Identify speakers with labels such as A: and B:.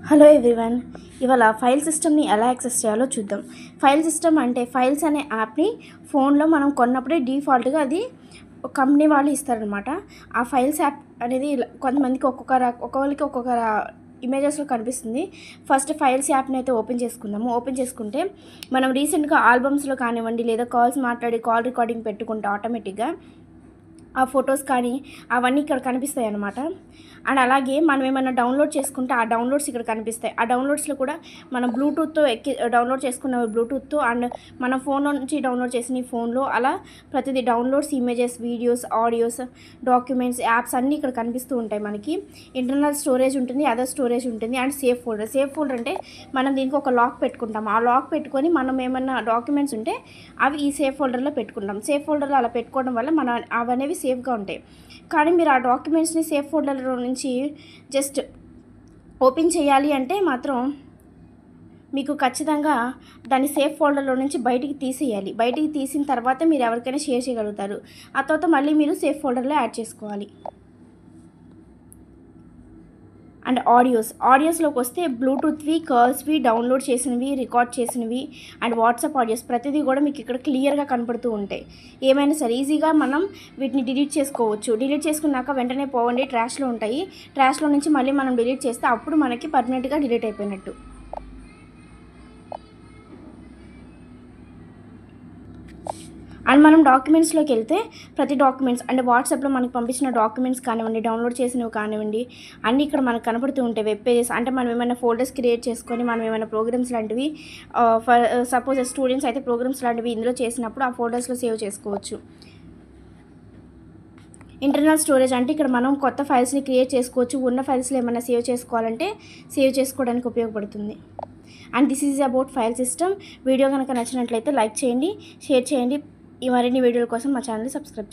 A: Hello everyone, ఇవాళ file సిస్టమ్ని ఎలా యాక్సెస్ చేయాలో చూద్దాం. ఫైల్ సిస్టమ్ అంటే ఫైల్స్ అనే యాప్ని ఫోన్లో మనం కొన్నప్పుడే డిఫాల్ట్గా అది కంపెనీ వాళ్ళు ఇస్తారనమాట. ఆ ఫైల్స్ యాప్ అనేది కొంతమందికి ఒక్కొక్కరికి ఒక్కొక్క ఇమేజెస్లో కనిపిస్తుంది. ఫస్ట్ ఫైల్స్ యాప్ని అయితే ఓపెన్ చేసుకుందాము. ఓపెన్ చేసుకుంటే మనం రీసెంట్గా ఆల్బమ్స్లో కానివ్వండి, లేదా కాల్స్ మాట్లాడి కాల్ రికార్డింగ్ పెట్టుకుంటే ఆటోమేటిక్గా ఆ ఫొటోస్ కానీ అవన్నీ ఇక్కడ కనిపిస్తాయి అన్నమాట. అండ్ అలాగే మనం ఏమైనా డౌన్లోడ్ చేసుకుంటే ఆ డౌన్లోడ్స్ ఇక్కడ కనిపిస్తాయి. ఆ డౌన్లోడ్స్లో కూడా మనం బ్లూటూత్తో డౌన్లోడ్ చేసుకున్నవి బ్లూటూత్తో, అండ్ మన ఫోన్లో నుంచి డౌన్లోడ్ చేసిన ఫోన్లో, అలా ప్రతిదీ downloads, images, videos, audios, documents, apps అన్నీ ఇక్కడ కనిపిస్తూ ఉంటాయి. మనకి ఇంటర్నల్ స్టోరేజ్ ఉంటుంది, అదర్ స్టోరేజ్ ఉంటుంది, and safe folder. Safe folder అంటే మనం దీనికి ఒక లాక్ పెట్టుకుంటాం. ఆ లాక్ పెట్టుకొని మనం ఏమన్నా డాక్యుమెంట్స్ ఉంటే అవి ఈ సేఫ్ ఫోల్డర్లో పెట్టుకుంటాం. సేఫ్ ఫోల్డర్లో అలా పెట్టుకోవడం వల్ల మన అవనేవి సేఫ్గా ఉంటాయి. కానీ మీరు ఆ డాక్యుమెంట్స్ని సేఫ్ ఫోల్డర్లో నుంచి జస్ట్ ఓపెన్ చేయాలి అంటే మాత్రం మీకు ఖచ్చితంగా దాన్ని సేఫ్ ఫోల్డర్లో నుంచి బయటికి తీసేయాలి. బయటికి తీసిన తర్వాత మీరు ఎవరికైనా షేర్ చేయగలుగుతారు. ఆ తర్వాత మళ్ళీ మీరు సేఫ్ ఫోల్డర్లో యాడ్ చేసుకోవాలి. అండ్ ఆడియోస్లోకి వస్తే బ్లూటూత్వి, కాల్స్వి, డౌన్లోడ్ చేసినవి, రికార్డ్ చేసినవి, అండ్ వాట్సాప్ ఆడియోస్ ప్రతిదీ కూడా మీకు ఇక్కడ క్లియర్గా కనపడుతూ ఉంటాయి. ఏమైనా సరే ఈజీగా మనం వీటిని డిలీట్ చేసుకోవచ్చు. డిలీట్ చేసుకున్నాక వెంటనే పోవండి, ట్రాష్లో ఉంటాయి. ట్రాష్లో నుంచి మళ్ళీ మనం డిలీట్ చేస్తే అప్పుడు మనకి పర్మనెంట్గా డిలీట్ అయిపోయినట్టు. అండ్ మనం డాక్యుమెంట్స్లోకి వెళ్తే ప్రతి డాక్యుమెంట్స్ అంటే వాట్సాప్లో మనకు పంపించిన డాక్యుమెంట్స్ కానివ్వండి, డౌన్లోడ్ చేసినవి కానివ్వండి, అన్నీ ఇక్కడ మనకు కనపడుతూ ఉంటాయి. వెబ్ పేజెస్ అంటే మనం ఏమైనా ఫోల్డర్స్ క్రియేట్ చేసుకొని మనం ఏమైనా ప్రోగ్రామ్స్ లాంటివి, ఫర్ సపోజ్ స్టూడెంట్స్ అయితే ప్రోగ్రామ్స్ లాంటివి ఇందులో చేసినప్పుడు ఆ ఫోల్డర్స్లో సేవ్ చేసుకోవచ్చు. ఇంటర్నల్ స్టోరేజ్ అంటే ఇక్కడ మనం కొత్త ఫైల్స్ని క్రియేట్ చేసుకోవచ్చు. ఉన్న ఫైల్స్లో ఏమైనా సేవ్ చేసుకోవాలంటే సేవ్ చేసుకోవడానికి ఉపయోగపడుతుంది. And this is about file system. Video కనుక నచ్చినట్లయితే లైక్ చేయండి, షేర్ చేయండి. ఈ మరిన్ని వీడియోల కోసం మా ఛానల్ని సబ్స్క్రైబ్ చేయండి.